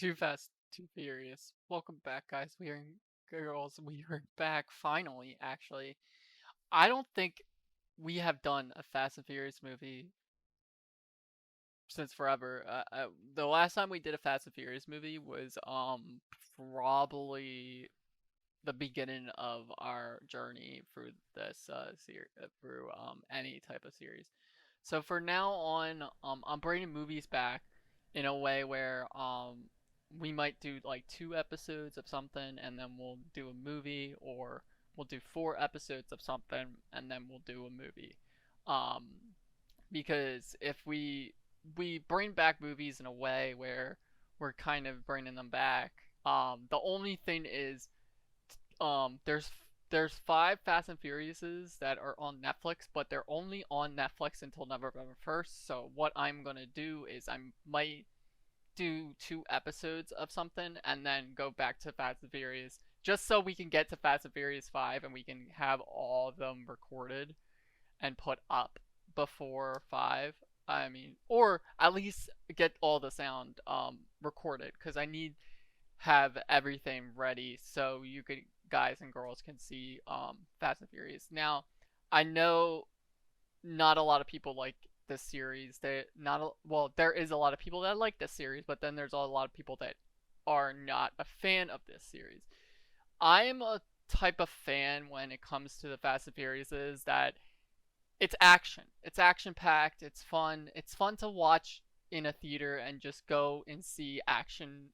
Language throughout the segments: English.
Too Fast, Too Furious. Welcome back, guys. Girls. We are back finally. Actually, I don't think we have done a Fast and Furious movie since forever. The last time we did a Fast and Furious movie was probably the beginning of our journey through this series, through any type of series. So for now on, I'm bringing movies back in a way where we might do like 2 episodes of something and then we'll do a movie, or we'll do 4 episodes of something and then we'll do a movie. Um, because if we bring back movies in a way where we're kind of bringing them back, the only thing is there's 5 Fast and Furiouses that are on Netflix, but they're only on Netflix until November 1st. So what I'm gonna do is I might do 2 episodes of something and then go back to Fast and Furious, just so we can get to Fast and Furious 5 and we can have all of them recorded and put up before 5. I mean, or at least get all the sound recorded, because I need have everything ready so you could guys and girls can see Fast and Furious. Now, I know not a lot of people like this series. Well, there is a lot of people that like this series, but then there's a lot of people that are not a fan of this series. I am a type of fan when it comes to the Fast and Furious is that it's action. It's action packed. It's fun. It's fun to watch in a theater and just go and see action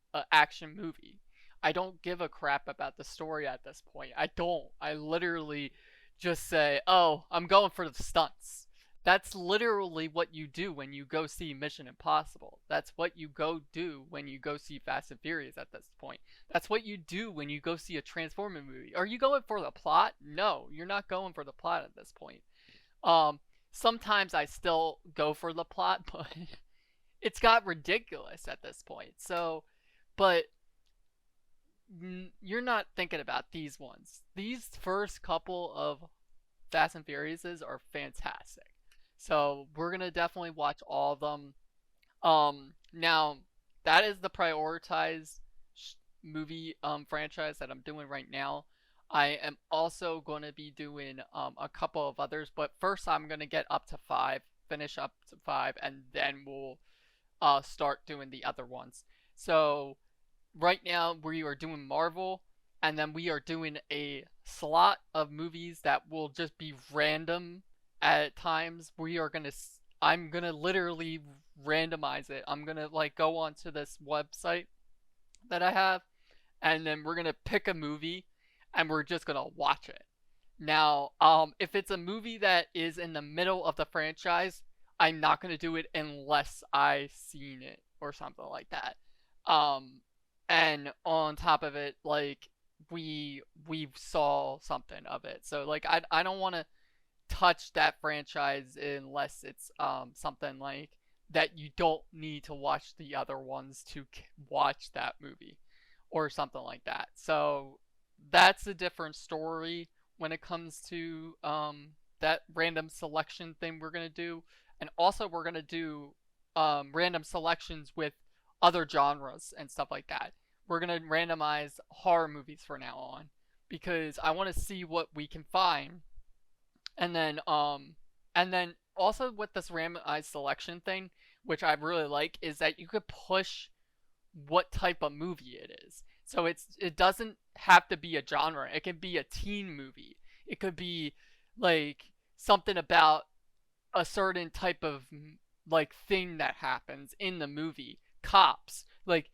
movie. I don't give a crap about the story at this point. I don't. I literally just say, "Oh, I'm going for the stunts." That's literally what you do when you go see Mission Impossible. That's what you go do when you go see Fast and Furious at this point. That's what you do when you go see a Transformer movie. Are you going for the plot? No, you're not going for the plot at this point. Um, Sometimes I still go for the plot, but it's got ridiculous at this point. So, but you're not thinking about these ones. These first couple of Fast and Furiouses are fantastic. So we're gonna definitely watch all of them. Now that is the prioritized movie franchise that I'm doing right now. I am also going to be doing a couple of others, but first I'm going to get up to 5, finish up to 5, and then we'll start doing the other ones. So right now we are doing Marvel, and then we are doing a slot of movies that will just be random at times. I'm gonna literally randomize it. I'm gonna like go onto this website that I have, and then we're gonna pick a movie, and we're just gonna watch it. Now, if it's a movie that is in the middle of the franchise, I'm not gonna do it unless I seen it or something like that. Um, and on top of it, like we saw something of it, so like I don't want to touch that franchise unless it's something like that you don't need to watch the other ones to watch that movie or something like that. So that's a different story when it comes to that random selection thing we're gonna do, and also we're gonna do random selections with other genres and stuff like that. We're gonna randomize horror movies from now on because I want to see what we can find, and then also with this randomized selection thing, which I really like, is that you could push what type of movie it is. So it doesn't have to be a genre. It can be a teen movie. It could be like something about a certain type of like thing that happens in the movie. Cops. Like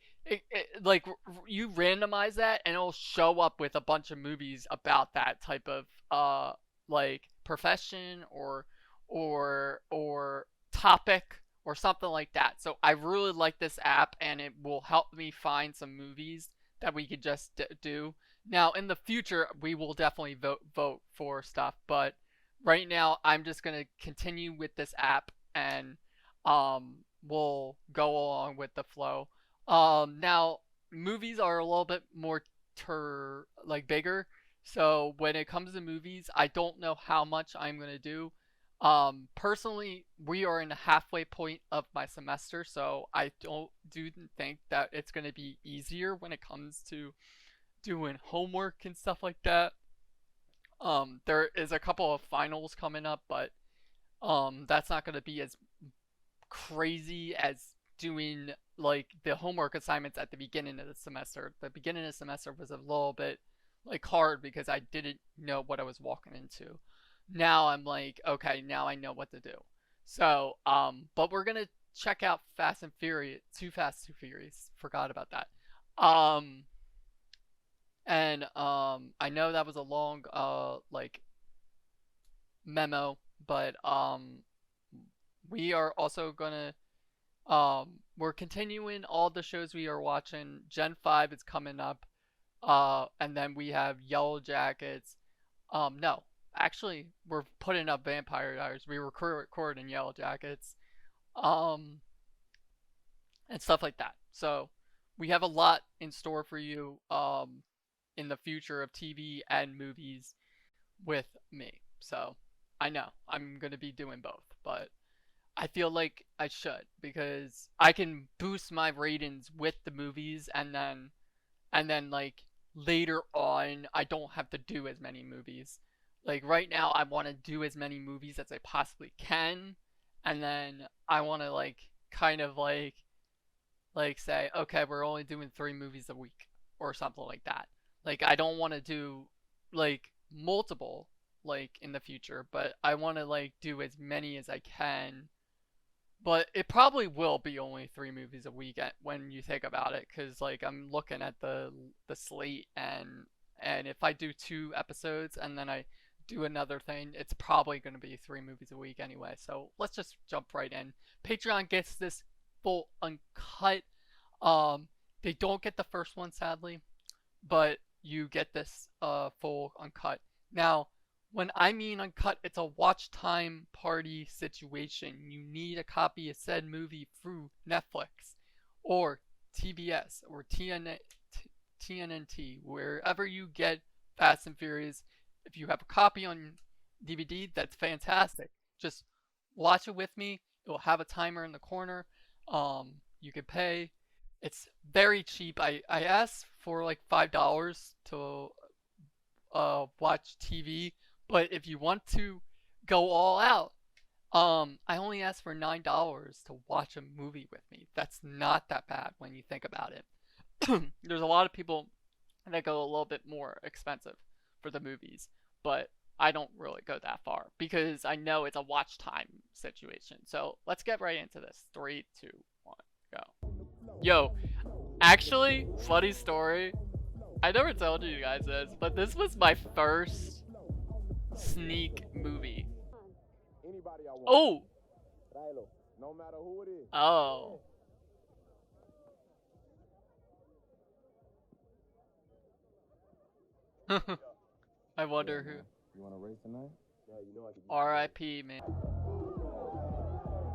you randomize that and it'll show up with a bunch of movies about that type of like profession or topic or something like that. So I really like this app, and it will help me find some movies that we could just do. Now in the future we will definitely vote for stuff, but right now I'm just going to continue with this app, and we'll go along with the flow. Now movies are a little bit more like bigger. So when it comes to movies, I don't know how much I'm going to do. Personally, we are in the halfway point of my semester, so I don't think that it's gonna be easier when it comes to doing homework and stuff like that. There is a couple of finals coming up, but that's not gonna be as crazy as doing like the homework assignments at the beginning of the semester. The beginning of the semester was a little bit like hard because I didn't know what I was walking into. Now I'm like, okay, now I know what to do. So, but we're gonna check out Fast and Furious, Too Fast, Too Furious. Forgot about that. Um, and I know that was a long like memo, but we are also gonna we're continuing all the shows we are watching. Gen 5 is coming up. And then we have Yellow Jackets. No, actually, we're putting up Vampire Diaries. We were recording Yellow Jackets. Um, and stuff like that. So we have a lot in store for you in the future of TV and movies with me. So I know I'm gonna be doing both, but I feel like I should because I can boost my ratings with the movies and then like later on I don't have to do as many movies. Like right now I want to do as many movies as I possibly can and then I want to like kind of like say okay, we're only doing 3 movies a week or something like that. Like I don't want to do like multiple like in the future, but I want to like do as many as I can, but it probably will be only 3 movies a week when you think about it, because like I'm looking at the slate and if I do 2 episodes and then I do another thing, it's probably going to be 3 movies a week anyway. So let's just jump right in. Patreon gets this full uncut. Um, they don't get the first one sadly, but you get this full uncut. Now, when I mean uncut, it's a watch time party situation. You need a copy of said movie through Netflix or TBS or TNNT, wherever you get Fast and Furious. If you have a copy on DVD, that's fantastic. Just watch it with me. It will have a timer in the corner. You can pay. It's very cheap. I asked for like $5 to watch TV, but if you want to go all out, I only asked for $9 to watch a movie with me. That's not that bad when you think about it. There's a lot of people that go a little bit more expensive for the movies, but I don't really go that far because I know it's a watch time situation. So let's get right into this. 3, 2, 1, go. Yo, actually, funny story. I never told you guys this, but this was my first sneak movie. Oh! Oh. I wonder who. You want to race tonight? R.I.P. man.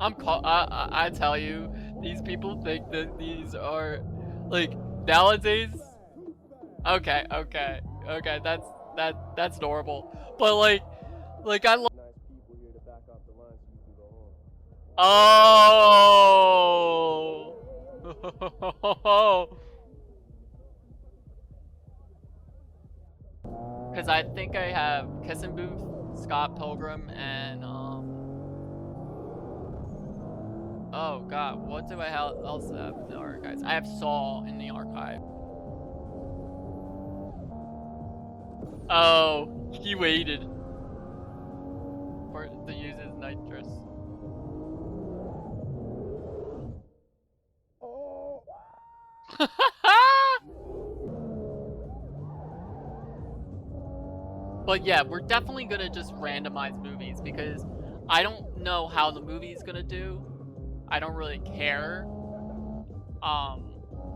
I tell you, these people think that these are like nowadays. Okay, okay, okay. That's normal. But like I. Oh. Because I think I have Kissing Booth, Scott Pilgrim, and oh god, what do I else have in the archives? I have Saw in the archive. Oh, he waited for to use his nitrous. Oh. But yeah, we're definitely gonna just randomize movies because I don't know how the movie's gonna do. I don't really care.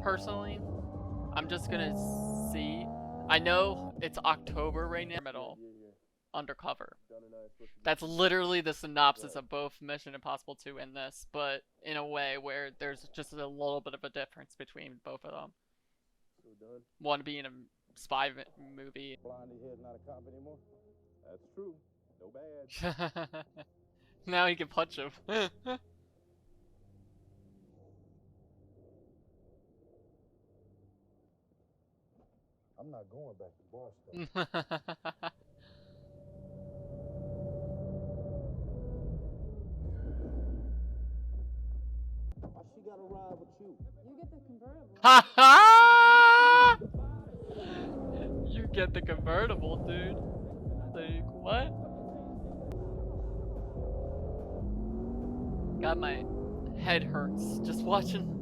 Personally, I'm just gonna see. I know it's October right now. Middle, undercover. That's literally the synopsis of both Mission Impossible 2 and this, but in a way where there's just a little bit of a difference between both of them. One being a spy movie. Blondie head's not a cop anymore. That's true. No bad. Now he can punch him. I'm not going back to Boston. Why she gotta ride with you? You get the convertible. Ha ha! You get the convertible, dude. Like, what? God, my head hurts just watching.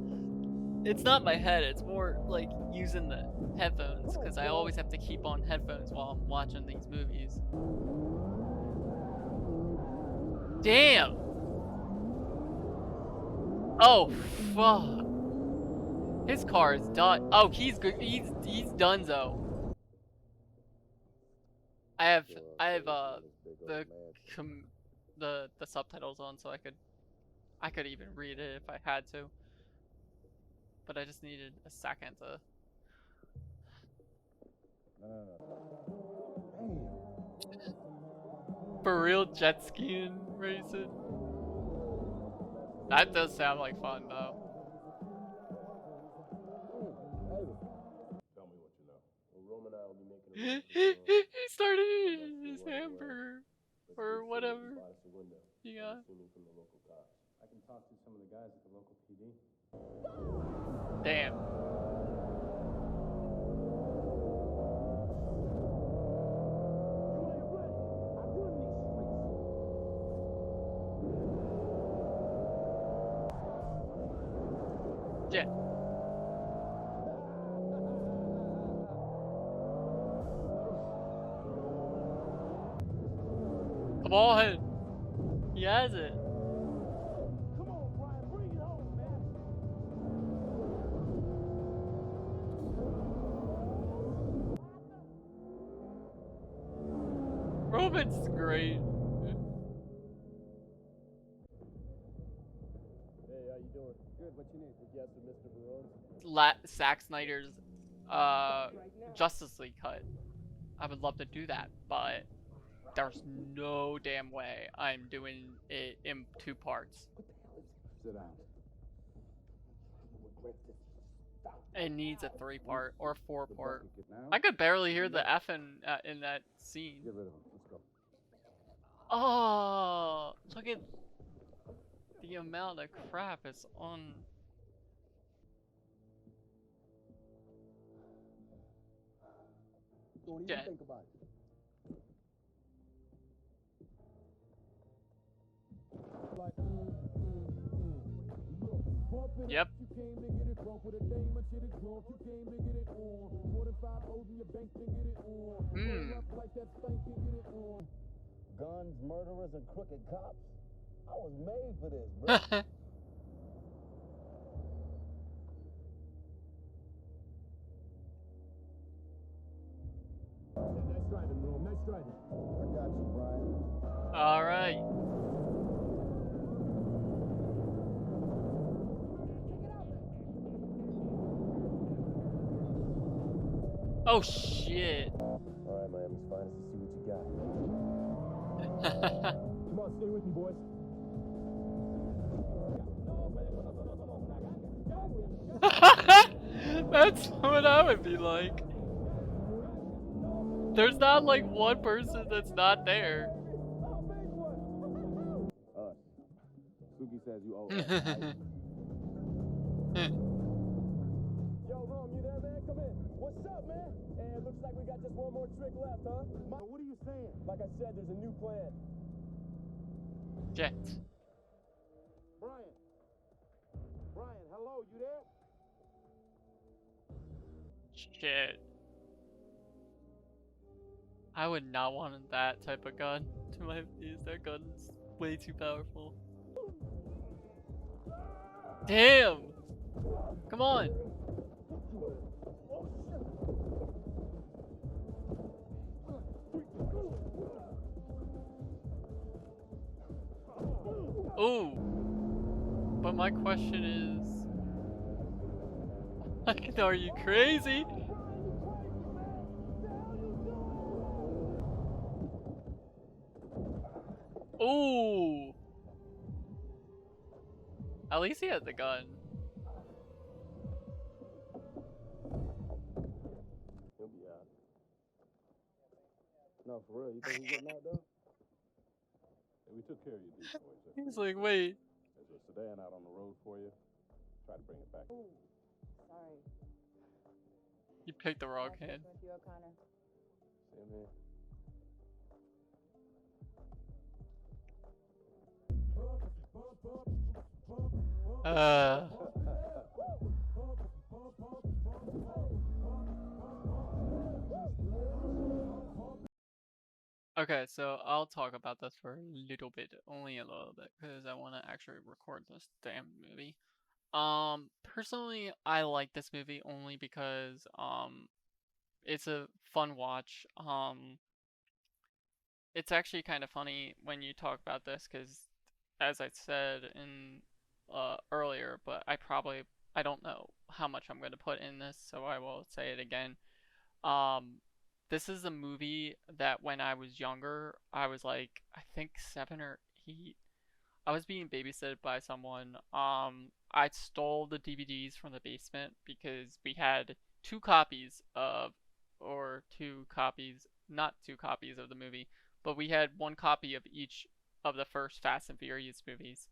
It's not my head, it's more like using the headphones, because I always have to keep on headphones while I'm watching these movies. Damn! Oh, fuck. His car is done. Oh, he's good. He's donezo. I have the subtitles on, so I could even read it if I had to. But I just needed a second to. For real jet skiing racing. That does sound like fun though. Tell me what you know. Well, Roman and I will be making He started eating his hamburger or whatever. Yeah. I can talk to some of the guys at the local PD. Damn. Yeah. Come on. He has it. Come on, Brian, bring it home, man. Roman's great. Hey, how you doing? Good, what you need? Yes, Mr. Verone. Zack Snyder's Justice League cut. I would love to do that, but there's no damn way I'm doing it in 2 parts. Sit down. It needs a 3-part or 4-part. I could barely hear the F in that scene. Get rid of him. Let's go. Oh, look at the amount of crap is on. Don't even think about it. Yep. Guns, murderers, and crooked cops. I was made for this, bro. Nice driving, Rome. Nice driving. I got you, Brian. All right. Oh shit. All right, Miami's finest. To see what you got. Come on, stay with me, boys. That's what I would be like. There's not like one person that's not there. Suki says you owe us. Yo, Rome, you there, man? Come in. What's up, man? And looks like we got just one more trick left, huh? What are you saying? Like I said, there's a new plan. Jet. Brian. Brian, hello, you there? Shit. I would not want that type of gun to my use. That gun's way too powerful. Damn! Come on! Ooh! But my question is... Are you crazy? Ooh! At least he had the gun. He'll be out. No, for real. You think he's getting out though? Hey, we took care of you these boys. He's like, wait. There's a sedan out on the road for you. Try to bring it back. Ooh, sorry. You picked the wrong Nice hand. working with you, O'Connor. Same here. Uh. Okay, so I'll talk about this for a little bit, only a little bit, because I want to actually record this damn movie. Personally, I like this movie only because, it's a fun watch. It's actually kind of funny when you talk about this, because, as I said in, earlier, but I don't know how much I'm going to put in this, so I will say it again. Um, this is a movie that when I was younger, I was like, I think 7 or 8. I was being babysitted by someone. I stole the DVDs from the basement because we had two copies of, or two copies, not two copies of the movie, but we had one copy of each of the first Fast and Furious movies.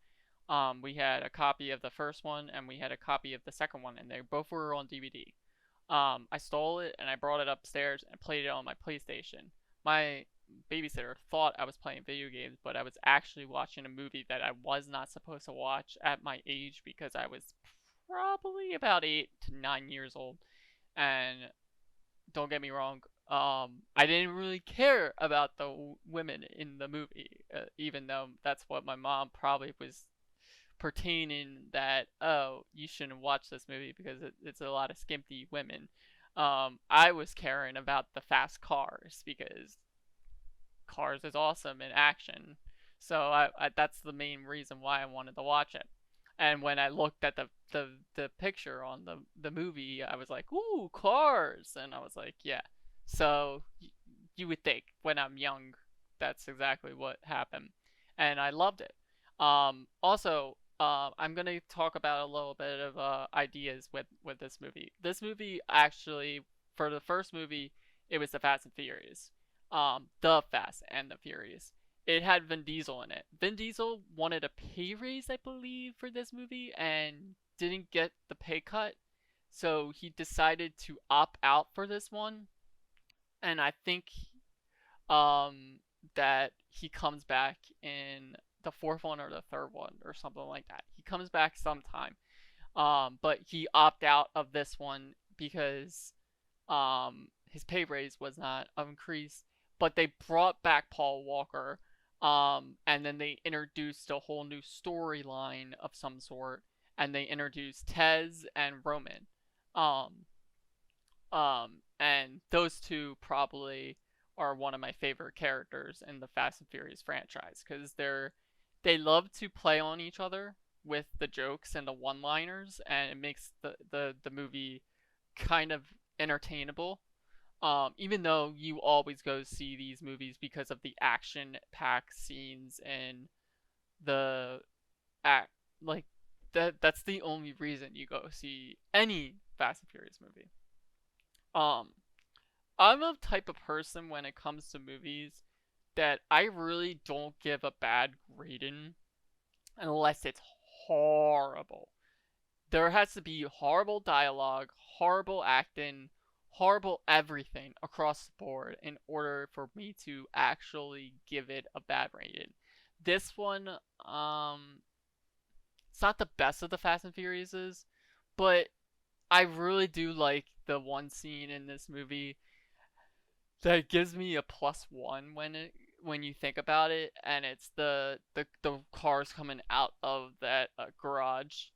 We had a copy of the first one and we had a copy of the second one, and they both were on DVD. I stole it and I brought it upstairs and played it on my PlayStation. My babysitter thought I was playing video games, but I was actually watching a movie that I was not supposed to watch at my age because I was probably about 8 to 9 years old. And don't get me wrong, I didn't really care about the women in the movie, even though that's what my mom probably was pertaining that, oh, you shouldn't watch this movie because it's a lot of skimpy women. I was caring about the fast cars because cars is awesome in action. So that's the main reason why I wanted to watch it. And when I looked at the picture on the movie, I was like, ooh, cars, and I was like, yeah. So you would think when I'm young, that's exactly what happened, and I loved it. Also, I'm gonna talk about a little bit of ideas with this movie. This movie actually, for the first movie, it was the Fast and Furious, the Fast and the Furious. It had Vin Diesel in it. Vin Diesel wanted a pay raise, I believe, for this movie and didn't get the pay cut, so he decided to opt out for this one. And I think that he comes back in the fourth one or the third one or something like that. He comes back sometime. But he opted out of this one because his pay raise was not increased. But they brought back Paul Walker, and then they introduced a whole new storyline of some sort, and they introduced Tez and Roman. Um, and those two probably are one of my favorite characters in the Fast and Furious franchise because they love to play on each other with the jokes and the one-liners, and it makes the movie kind of entertainable. Even though you always go see these movies because of the action-packed scenes and the act, like that's the only reason you go see any Fast and Furious movie. Um, I'm a type of person when it comes to movies that I really don't give a bad rating unless it's horrible. There has to be horrible dialogue, horrible acting, horrible everything across the board in order for me to actually give it a bad rating. This one, it's not the best of the Fast and Furiouses, but I really do like the one scene in this movie that gives me a +1 when you think about it, and it's the cars coming out of that garage.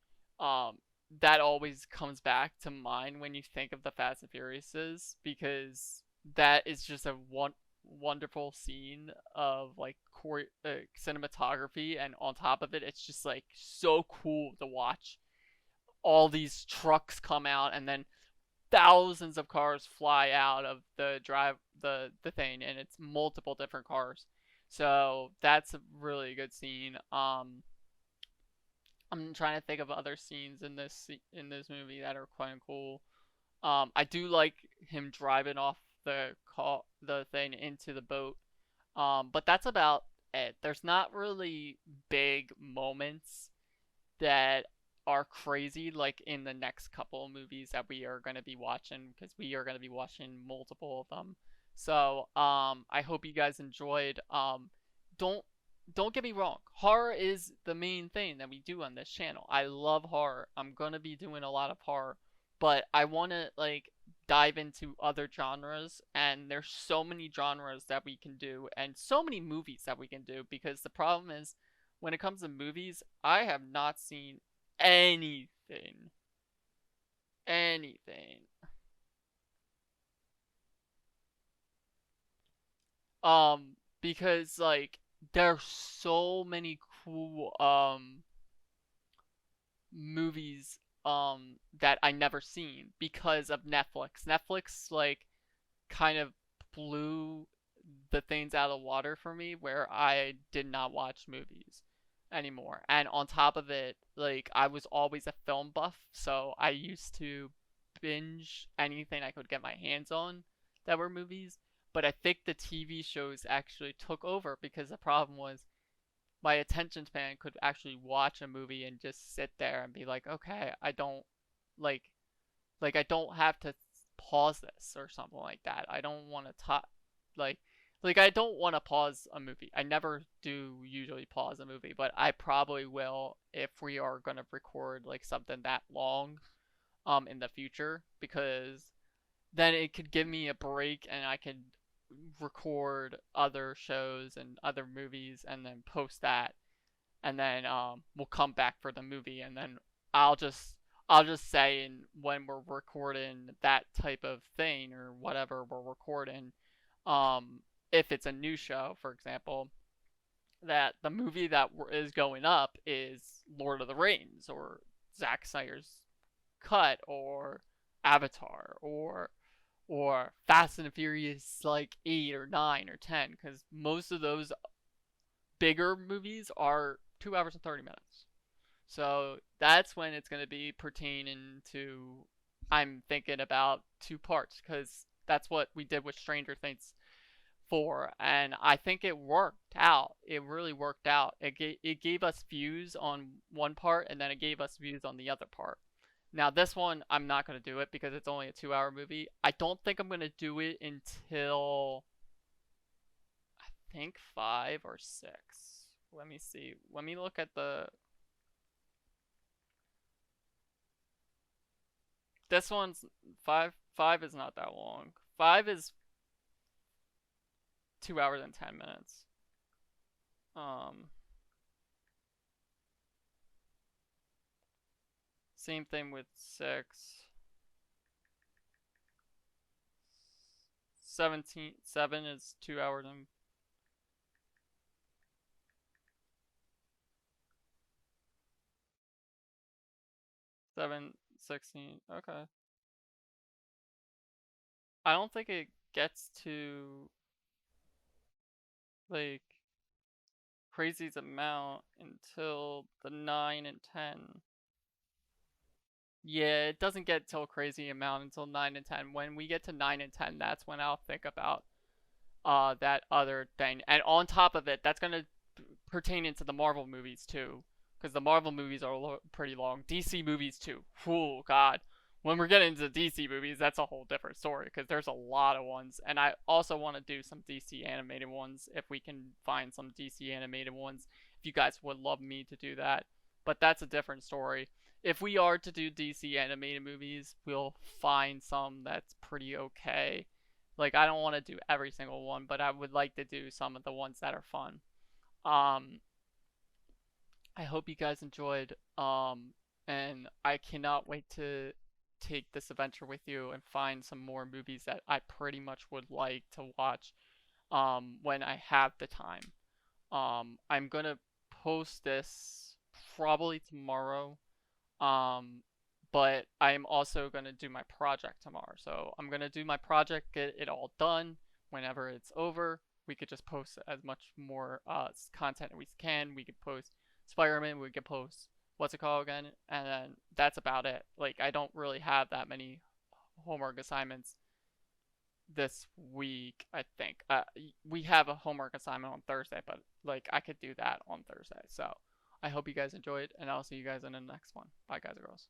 Um, that always comes back to mind when you think of the Fast and Furiouses because that is just a wonderful scene of like cinematography, and on top of it, it's just like so cool to watch all these trucks come out and then thousands of cars fly out of the thing, and it's multiple different cars. So that's a really good scene. I'm trying to think of other scenes in in this movie that are quite cool. I do like him driving off the thing into the boat. But that's about it. There's not really big moments that are crazy like in the next couple of movies that we are going to be watching, because we are going to be watching multiple of them. So I hope you guys enjoyed. Don't don't get me wrong, horror is the main thing that we do on this channel. I love horror. I'm going to be doing a lot of horror, but I want to like dive into other genres, and there's so many genres that we can do and so many movies that we can do, because the problem is when it comes to movies, I have not seen anything. Anything. Because like there's so many cool movies that I never seen because of Netflix. Netflix like kind of blew the things out of the water for me, where I did not watch movies anymore. And on top of it, like I was always a film buff, so I used to binge anything I could get my hands on that were movies. But I think the TV shows actually took over, because the problem was my attention span could actually watch a movie and just sit there and be like, okay, I don't like I don't have to pause this or something like that. I don't want to talk like I don't want to pause a movie. I never do usually pause a movie, but I probably will if we are going to record like something that long in the future, because then it could give me a break and I could record other shows and other movies and then post that, and then we'll come back for the movie, and then I'll just say when we're recording that type of thing or whatever we're recording, um if it's a new show, for example, that the movie that is going up is Lord of the Rings or Zack Snyder's cut or Avatar or Fast and Furious like 8 or 9 or 10, because most of those bigger movies are 2 hours and 30 minutes. So that's when it's going to be pertaining to, I'm thinking about two parts, because that's what we did with Stranger Things 4, and I think it worked out. It really worked out. It gave us views on one part, and then it gave us views on the other part. Now this one, I'm not going to do it because it's only a 2 hour movie. I don't think I'm going to do it until, I think, 5 or 6. Let me see. Let me look at the... This one's 5. 5 is not that long. 5 is 2 hours and 10 minutes. Same thing with 6. 7 is 2 hours and... Seven, 16. Okay. I don't think it gets to like crazy's amount until the 9 and 10. Yeah, it doesn't get till crazy amount until 9 and 10. When we get to 9 and 10, that's when I'll think about that other thing. And on top of it, that's gonna pertain into the Marvel movies too, because the Marvel movies are pretty long. DC movies too. Oh God, when we're getting into DC movies, that's a whole different story, because there's a lot of ones, and I also want to do some DC animated ones if we can find some DC animated ones. If you guys would love me to do that, but that's a different story. If we are to do DC animated movies, we'll find some that's pretty okay. Like, I don't want to do every single one, but I would like to do some of the ones that are fun. Um, I hope you guys enjoyed. And I cannot wait to take this adventure with you and find some more movies that I pretty much would like to watch when I have the time. I'm gonna post this probably tomorrow. Um, but I'm also gonna do my project tomorrow. So I'm gonna do my project, get it all done. Whenever it's over, we could just post as much more content as we can. We could post Spider-Man, we could post what's it called again? And then that's about it. Like, I don't really have that many homework assignments this week, I think. We have a homework assignment on Thursday, but like I could do that on Thursday. So I hope you guys enjoyed, and I'll see you guys in the next one. Bye, guys and girls.